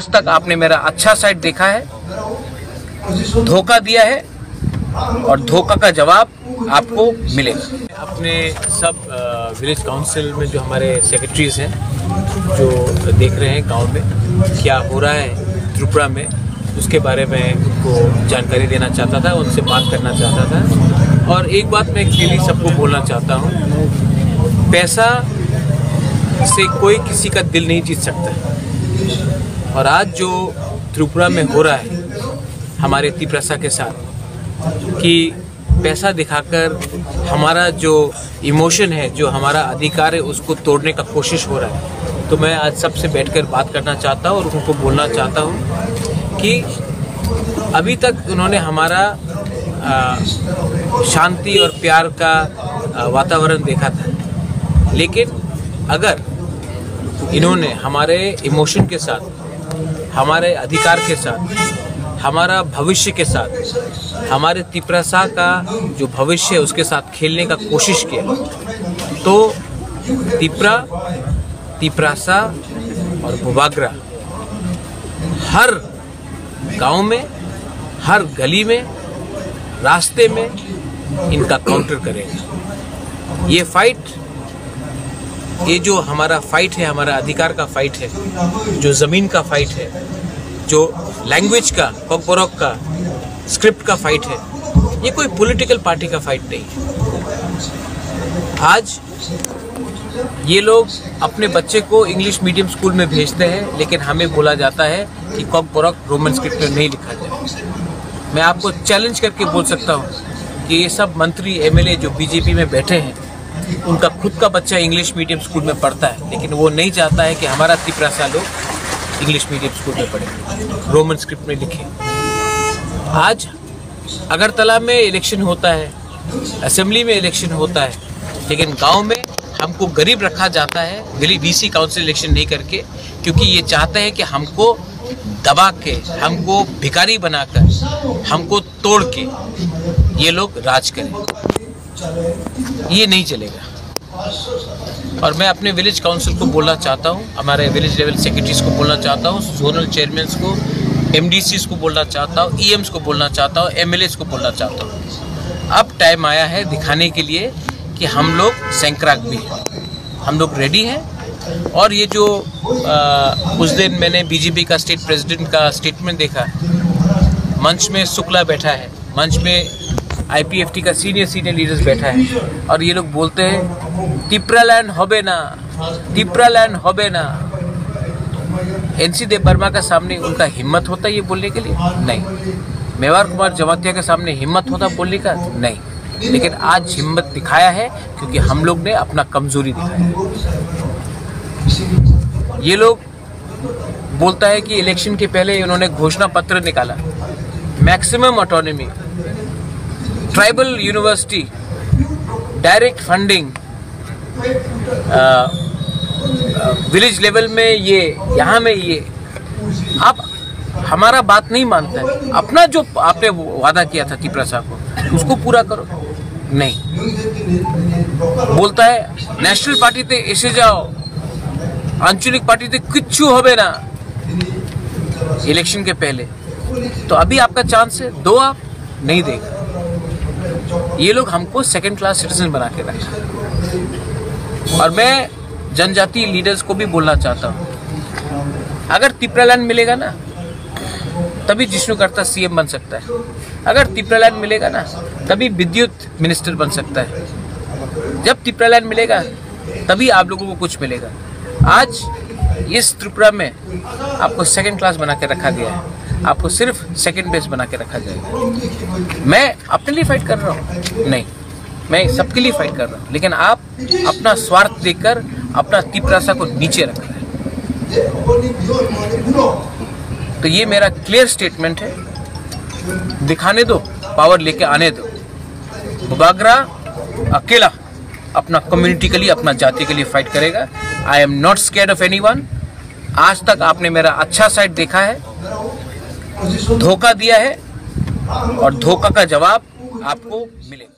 आज तक आपने मेरा अच्छा साइड देखा है, धोखा दिया है और धोखा का जवाब आपको मिलेगा। अपने सब विलेज काउंसिल में जो हमारे सेक्रेटरीज हैं जो देख रहे हैं गांव में क्या हो रहा है त्रिपुरा में, उसके बारे में उनको जानकारी देना चाहता था, उनसे बात करना चाहता था। और एक बात मैं क्लियरली सबको बोलना चाहता हूँ, पैसा से कोई किसी का दिल नहीं जीत सकता। और आज जो त्रिपुरा में हो रहा है हमारे तिप्रसा के साथ कि पैसा दिखाकर हमारा जो इमोशन है, जो हमारा अधिकार है, उसको तोड़ने का कोशिश हो रहा है। तो मैं आज सबसे बैठकर बात करना चाहता हूँ और उनको बोलना चाहता हूँ कि अभी तक उन्होंने हमारा शांति और प्यार का वातावरण देखा था, लेकिन अगर इन्होंने हमारे इमोशन के साथ, हमारे अधिकार के साथ, हमारा भविष्य के साथ, हमारे तिप्रसा का जो भविष्य है उसके साथ खेलने का कोशिश किया, तो तिप्रसा और भूभागरा हर गांव में, हर गली में, रास्ते में इनका काउंटर करेगा। ये फाइट, ये जो हमारा फाइट है, हमारा अधिकार का फाइट है, जो ज़मीन का फाइट है, जो लैंग्वेज का, कॉकबोरक का, स्क्रिप्ट का फाइट है, ये कोई पॉलिटिकल पार्टी का फाइट नहीं है। आज ये लोग अपने बच्चे को इंग्लिश मीडियम स्कूल में भेजते हैं, लेकिन हमें बोला जाता है कि कॉकबोरक रोमन स्क्रिप्ट में नहीं लिखा जाए। मैं आपको चैलेंज करके बोल सकता हूँ कि ये सब मंत्री एमएलए जो बीजेपी में बैठे हैं, उनका खुद का बच्चा इंग्लिश मीडियम स्कूल में पढ़ता है, लेकिन वो नहीं चाहता है कि हमारा तिप्रसा लोग इंग्लिश मीडियम स्कूल में पढ़े, रोमन स्क्रिप्ट में लिखे। आज अगरतला में इलेक्शन होता है, असेंबली में इलेक्शन होता है, लेकिन गांव में हमको गरीब रखा जाता है बीसी काउंसिल इलेक्शन नहीं करके, क्योंकि ये चाहते हैं कि हमको दबा के, हमको भिखारी बनाकर, हमको तोड़ के ये लोग राज करें। ये नहीं चलेगा। और मैं अपने विलेज काउंसिल को बोलना चाहता हूँ, हमारे विलेज लेवल सेक्रेटरीज को बोलना चाहता हूँ, जोनल चेयरमैन्स को, एमडीसीज को बोलना चाहता हूँ, ईएम्स को बोलना चाहता हूँ, एमएलएस को बोलना चाहता हूँ। अब टाइम आया है दिखाने के लिए कि हम लोग सैंक्राक भी हैं, हम लोग रेडी हैं। और ये जो उस दिन मैंने बीजेपी का स्टेट प्रेसिडेंट का स्टेटमेंट देखा, मंच में शुक्ला बैठा है, मंच में आईपीएफटी का सीनियर लीडर्स बैठा है, और ये लोग बोलते हैं तिप्रालैंड होबे ना, तिप्रालैंड होबे ना। एनसी देव वर्मा का सामने उनका हिम्मत होता है ये बोलने के लिए? नहीं। मेवार कुमार जमातिया के सामने हिम्मत होता बोलने का? नहीं। लेकिन आज हिम्मत दिखाया है क्योंकि हम लोग ने अपना कमजोरी दिखाया है। ये लोग बोलता है कि इलेक्शन के पहले उन्होंने घोषणा पत्र निकाला, maximum autonomy, tribal university, direct funding, village level में ये, यहाँ में ये। आप हमारा बात नहीं मानता है, अपना जो आपने वादा किया था तिप्रसा को उसको पूरा करो। नहीं, बोलता है नेशनल पार्टी ते एसे जाओ, आंचलिक पार्टी ते किच्छु होबे ना इलेक्शन के पहले। तो अभी आपका चांस है, दो आप नहीं देगा। ये लोग हमको सेकंड क्लास सिटीजन बना के रखा। और मैं जनजातीय लीडर्स को भी बोलना चाहता हूँ, अगर तिप्रालैंड मिलेगा ना तभी जिष्णु करता सीएम बन सकता है, अगर तिप्रालैंड मिलेगा ना तभी विद्युत मिनिस्टर बन सकता है, जब तिप्रालैंड मिलेगा तभी आप लोगों को कुछ मिलेगा। आज इस त्रिपुरा में आपको सेकंड क्लास बना के रखा गया है, आपको सिर्फ सेकंड बेस बना के रखा जाएगा। मैं अपने लिए फाइट कर रहा हूँ? नहीं, मैं सबके लिए फाइट कर रहा हूँ, लेकिन आप अपना स्वार्थ देखकर अपना तिप्रसा को नीचे रख रहे हैं। तो ये मेरा क्लियर स्टेटमेंट है, दिखाने दो, पावर लेके आने दो। भूभागरा अकेला अपना कम्युनिटी के लिए, अपना जाति के लिए फाइट करेगा। I am not scared of anyone. आज तक आपने मेरा अच्छा साइड देखा है, धोखा दिया है और धोखा का जवाब आपको मिलेगा।